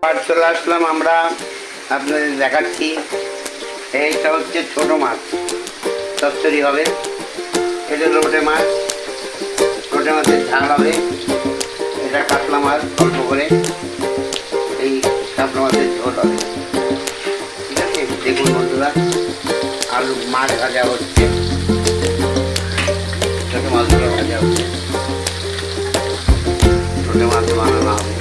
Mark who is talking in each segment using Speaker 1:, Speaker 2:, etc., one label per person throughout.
Speaker 1: চলে আসলাম আমরা আপনাদের দেখাচ্ছি। এইটা হচ্ছে ছোট মাছ চচ্চড়ি হবে। এটা লোটে মাছ, লোটে মাছের ঝাল হবে। এটা কাতলা মাছ অল্প করে, এই কাতলা মাছের ঝোল হবে। ঠিক আছে, দেখুন বন্ধুরা, আলু মাছ ভাজা হচ্ছে, ছোট মাছগুলো ভাজা হচ্ছে, ছোট মাছ বানানো হবে।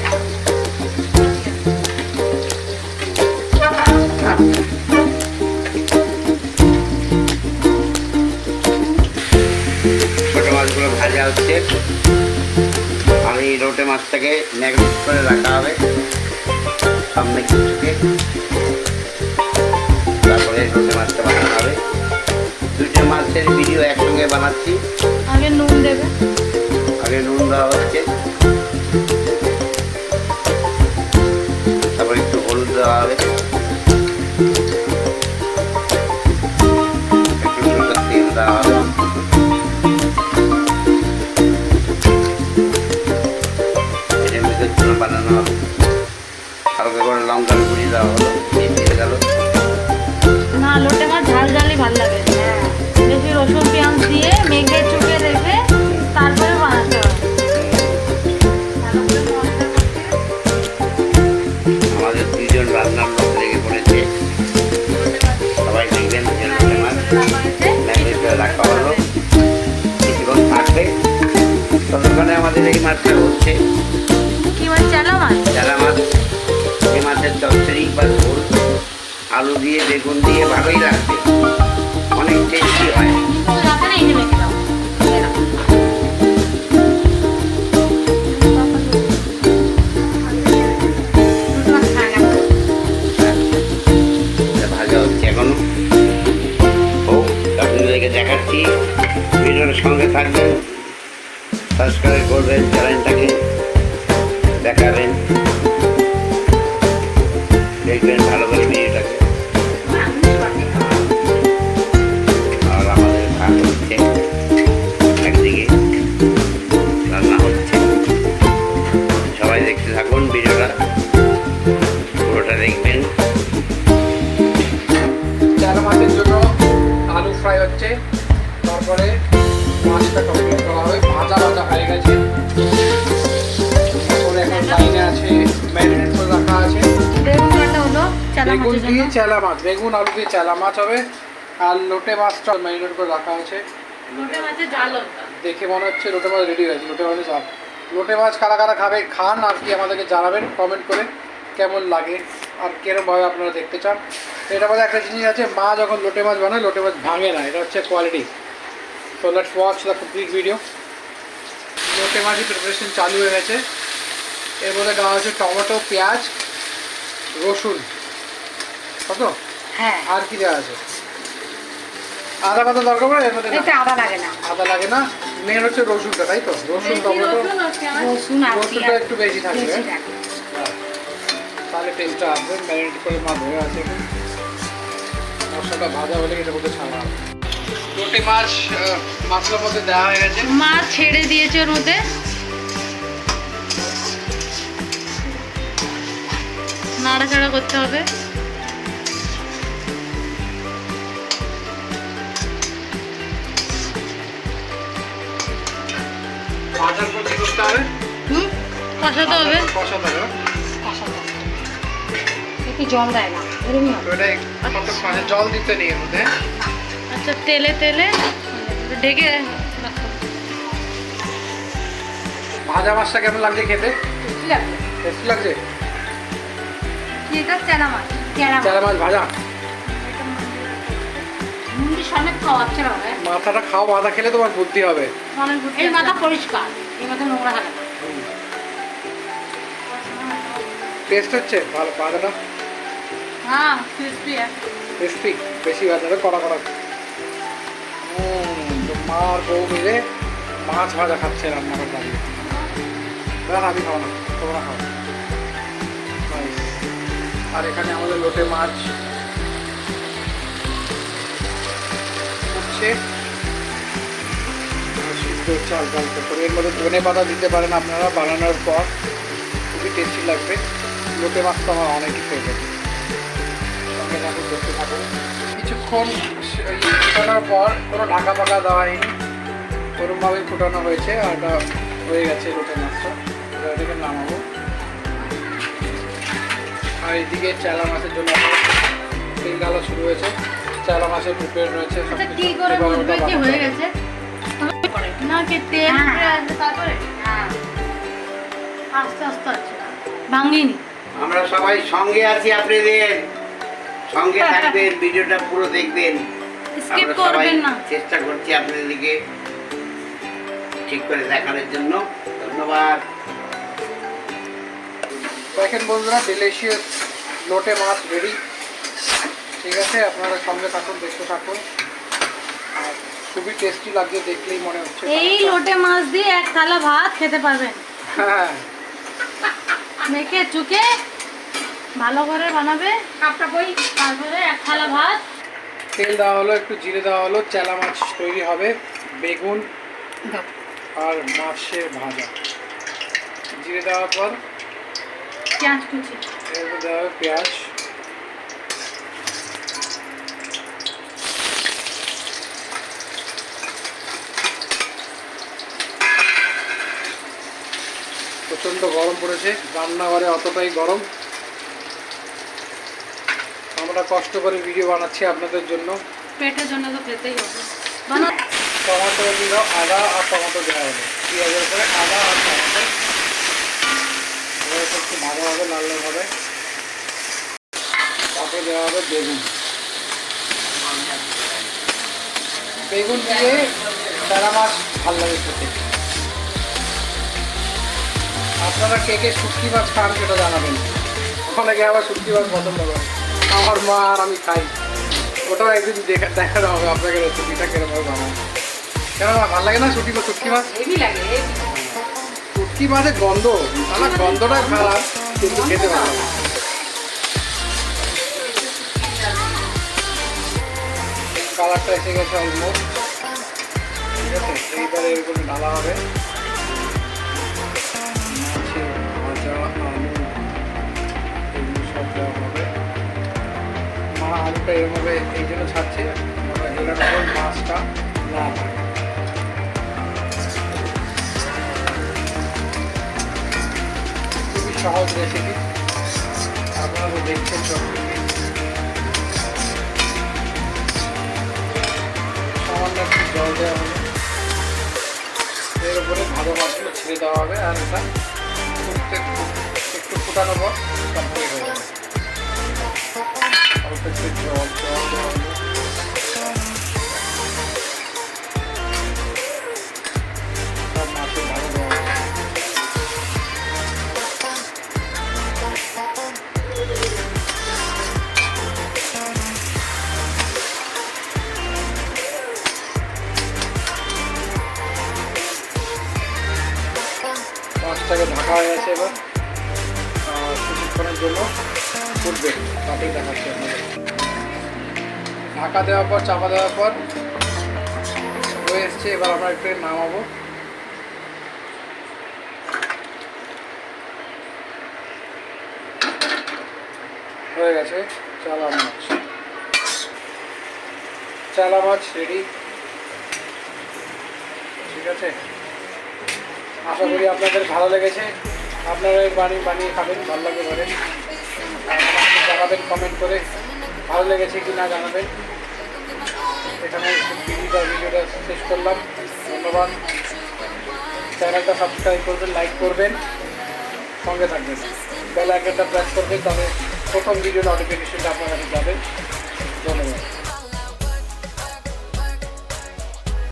Speaker 1: ছোট মাছগুলো ভাজা হচ্ছে। আমি লোটে মাছটাকে ম্যাগনেট করে রাখা হবে সামনে কিছুকে, তারপরে লোটে মাছটা বানানো হবে। দুইটা মাছের ভিডিও একসঙ্গে বানাচ্ছি।
Speaker 2: আগে নুন দেবে,
Speaker 1: আগে নুন দেওয়া হচ্ছে, তারপরে একটু হলুদ দেওয়া হবে, একটু তেল দেওয়া হবে, বানানো হবে। হালকা করে লঙ্কার গুঁড়ি দেওয়া হলো, দিয়ে গেল।
Speaker 2: না লোটে মাছ ঝাল ঝালই ভালো লাগে, বেশি রসুন পেঁয়াজ দিয়ে মেঘে চুকে রেখে তারপরে বানাতে হবে।
Speaker 1: আমাদের দুইজন রান্নার লোক লেগে পড়েছে, সবাই দেখবেন যে লোটে মাছ ম্যাগনেট করে রাখা হলো, কিছুক্ষণ থাকবে। ততক্ষণে আমাদের এই মাছটা হচ্ছে
Speaker 2: কি মাছ? চালা মাছ।
Speaker 1: চালা মাছ। এই মাছের চচ্চড়ি বা ঝোল আলু দিয়ে বেগুন দিয়ে ভালোই লাগবে, অনেক টেস্টি হয়। ভাজা হচ্ছে এখনো। ও আপনাদেরকে দেখাচ্ছি, ভিডিওর সঙ্গে থাকবেন, সাবস্ক্রাইব করবেন, চ্যানেলটাকে দেখাবেন, দেখবেন ভালো করে ভিডিওটাকে। আর আমাদের ভাত হচ্ছে, একদিকে রান্না হচ্ছে, সবাই দেখতে থাকুন ভিডিওটা, পুরোটা দেখবেন।
Speaker 3: চারা মাছের জন্য আলু ফ্রাই হচ্ছে, তারপরে মাছটা কমপ্লিট করা হবে, ভাজা ভাজা হয়ে গেছে। তারপরে এখন লাইনে আছে, ম্যারিনেট করে রাখা আছে।
Speaker 2: বেগুন কাটা হলো চালা
Speaker 3: বেগুন
Speaker 2: মাছের
Speaker 3: দিয়ে
Speaker 2: জন্য।
Speaker 3: চেলা মাছ, বেগুন আলু দিয়ে চেলা মাছ হবে। আর লোটে মাছটা ম্যারিনেট করে রাখা আছে।
Speaker 2: লোটে মাছের ঝাল হবে।
Speaker 3: দেখে মনে হচ্ছে লোটে মাছ রেডি হয়েছে। লোটে মাছের ঝাল, লোটে মাছ কারা কারা খাবে খান, আর কি আমাদেরকে জানাবেন কমেন্ট করে কেমন লাগে আর কীরকমভাবে আপনারা দেখতে চান। এটা মধ্যে একটা জিনিস আছে, মা যখন লোটে মাছ বানায় লোটে মাছ ভাঙে না, এটা হচ্ছে quality. So let's watch the complete video. লোটে মাছের প্রিপারেশন চালু হয়ে গেছে। এর মধ্যে দেওয়া হচ্ছে টমেটো, পেঁয়াজ, রসুন, কত?
Speaker 2: হ্যাঁ,
Speaker 3: আর কি দেওয়া আছে? আদা পাতা দরকার পড়ে এর মধ্যে?
Speaker 2: এতে আদা লাগে না।
Speaker 3: আদা লাগে না, মেন হচ্ছে রসুনটা, তাই তো? রসুন, টমেটো,
Speaker 2: রসুন আর
Speaker 3: রসুনটা একটু বেশি থাকবে,
Speaker 2: বেশি থাকে।
Speaker 3: তাহলে টেস্টটা আসবে। ম্যারিনেট করে মাছ ধরে আছে, মশলাটা ভাজা হলে এটা মধ্যে ছাড়া হবে। লোটে মাছ মশলার মধ্যে দেওয়া হয়ে গেছে।
Speaker 2: মাছ ছেড়ে দিয়েছে ওর মধ্যে, নাড়াচাড়া করতে হবে।
Speaker 3: ভাজার পর কি করতে হবে?
Speaker 2: কষাতে হবে।
Speaker 3: কষাতে হবে।
Speaker 2: একটু জল দেয় না, এরকমই হবে।
Speaker 3: তো এটা কতক্ষণ জল দিতে নেই এর মধ্যে?
Speaker 2: আচ্ছা, তেলে তেলে ঢেকে রাখতে হবে।
Speaker 3: ভাজা মাছটা কেমন লাগছে খেতে? টেস্টি লাগছে?
Speaker 2: এটা চালা মাছ,
Speaker 3: চারা মাছ ভাজা।
Speaker 2: মুন্ডি সমেত খাওয়াচ্ছে না।
Speaker 3: মাথাটা খাও, মাথা খেলে তোমার বুদ্ধি হবে।
Speaker 2: এই মাথা পরিষ্কার, এই মাথা নোংরা থাকে না।
Speaker 3: টেস্ট হচ্ছে ভালো ভাজাটা?
Speaker 2: হ্যাঁ, ক্রিসপি
Speaker 3: ক্রিস্পি, বেশি ভাজাটা কড়া কড়া। তো মা আর বউ মিলে মাছ ভাজা খাচ্ছে রান্নাঘর দাঁড়িয়ে। আমি খাও না, তোমরা খাও। আর এখানে আমাদের লোটে মাছ হচ্ছে, সিদ্ধ হচ্ছে হালকা হালকা করে। এর মধ্যে ধনে পাতা দিতে পারেন আপনারা বানানোর পর, খুবই টেস্টি লাগবে। লোটে মাছ তো আমার অনেকই ফেভারিট। সঙ্গে থাকুন, দেখতে থাকুন। কিছুক্ষণ ফুটানোর পর কোনো ঢাকা পাকা দেওয়া হয়নি, ওরমভাবেই ফুটানো হয়েছে। আর এটা হয়ে গেছে লোটে মাছটা, এবার এদিকে নামাবো। আর এদিকে চেলা মাছের জন্য তেল ঢালা শুরু হয়েছে। চেলা মাছের প্রিপেয়ার রয়েছে সব
Speaker 2: আচ্ছা,
Speaker 3: কিছু।
Speaker 2: কি করে
Speaker 3: এবার
Speaker 2: বুঝবে
Speaker 3: ওটা
Speaker 2: কি
Speaker 3: বানাতে
Speaker 2: হয়ে
Speaker 3: হবে।
Speaker 2: গেছে? না কি তেল উপরে আসবে তারপরে আস্তে আস্তে আছে, ভাঙিনি।
Speaker 1: আমরা সবাই সঙ্গে আছি আপনাদের, সঙ্গে থাকবেন, ভিডিওটা পুরো দেখবেন।
Speaker 2: স্কিপ
Speaker 1: আমরা সবাই
Speaker 2: করবেন না।
Speaker 1: চেষ্টা করছি আপনাদেরকে ঠিক করে দেখানোর জন্য। ধন্যবাদ।
Speaker 3: দেখেন বন্ধুরা, ডিলিশিয়াস লোটে মাছ রেডি। ঠিক আছে, আপনারা সঙ্গে থাকুন, দেখতে থাকুন। আর খুবই টেস্টি লাগছে, দেখলেই মনে হচ্ছে।
Speaker 2: এই লোটে মাছ দিয়ে এক থালা ভাত খেতে পারবেন।
Speaker 3: হ্যাঁ,
Speaker 2: মেখে চুকে ভালো করে বানাবে কাপটা বই, তারপরে এক থালা ভাত।
Speaker 3: তেল দেওয়া হলো, একটু জিরে দেওয়া হলো, চেলা মাছ তৈরি হবে। বেগুন আর মাছের ভাজা। জিরে দেওয়ার পর
Speaker 2: পেঁয়াজ কুচি,
Speaker 3: এরপর দেওয়া হবে পেঁয়াজ। প্রচণ্ড গরম পড়েছে, রান্নাঘরে অতটাই গরম। আমরা কষ্ট করে ভিডিও বানাচ্ছি আপনাদের জন্য।
Speaker 2: পেটের জন্য তো খেতেই হবে। বানা
Speaker 3: টমেটো দিল, আদা আর টমেটো দেওয়া হবে। পেঁয়াজের উপরে আদা আর টমেটো এবার একটু ভাজা হবে, লাল লাল হবে। তারপরে দেওয়া হবে বেগুন। বেগুন দিয়ে চারা মাছ ভালো লাগে খেতে। আপনারা কে কে শুটকি মাছ খান সেটা জানাবেন। অনেকে আবার শুটকি মাছ পছন্দ করে, আমার মা আর আমি খাই। ওটাও একদিন দেখানো হবে আপনাকে, রেসিপিটা কিরকম বানায়। কেন ভালো লাগে না শুটকি মাছ? শুটকি মাছের গন্ধ, আমার গন্ধটা খারাপ, কিন্তু খেতে ভালো লাগে। কালারটা এসে গেছে অলমোস্ট। ঠিক আছে, এইবারে এরকম ঢালা হবে। মাছের ভাজা, আলু এগুলো সব দেওয়া হবে। মা আলুটা এরকমভাবে এই জন্য ছাড়ছে, এটার উপর মাছটা না থাকে। খুবই সহজ রেসিপি, আপনারা তো দেখছেন সব। সামান্য একটু জল দেওয়া হবে, এর উপরে ভালো মাছগুলো ছেড়ে দেওয়া হবে। আর এটা একটু ফুটানো পর তারপরে হয়ে যাবে। অল্প একটু জল দেওয়া হবে। সব মাছে ভালো দেওয়া হবে। মাছটাকে ঢাকা হয়ে গেছে। এবার কিছুক্ষণের জন্য ফুটবে, তাতেই দেখাচ্ছি আপনাদের। ঢাকা দেওয়ার পর, চাপা দেওয়ার পর হয়ে এসছে। এবার আমরা একটু নামাবো। হয়ে গেছে চালা মাছ। চালা মাছ রেডি। ঠিক আছে, আশা করি আপনাদের ভালো লেগেছে। আপনারা বানিয়ে খাবেন, ভালো লাগবে ঘরে। জানাবেন কমেন্ট করে ভালো লেগেছে কি না জানাবেন। এখানে ভিডিওটা শেষ করলাম। ধন্যবাদ। চ্যানেলটা সাবস্ক্রাইব করবেন, লাইক করবেন, সঙ্গে থাকবেন। বেল আইকনটা প্রেস করবেন, তবে প্রথম ভিডিও নোটিফিকেশনটা আপনার কাছে যাবে। ধন্যবাদ।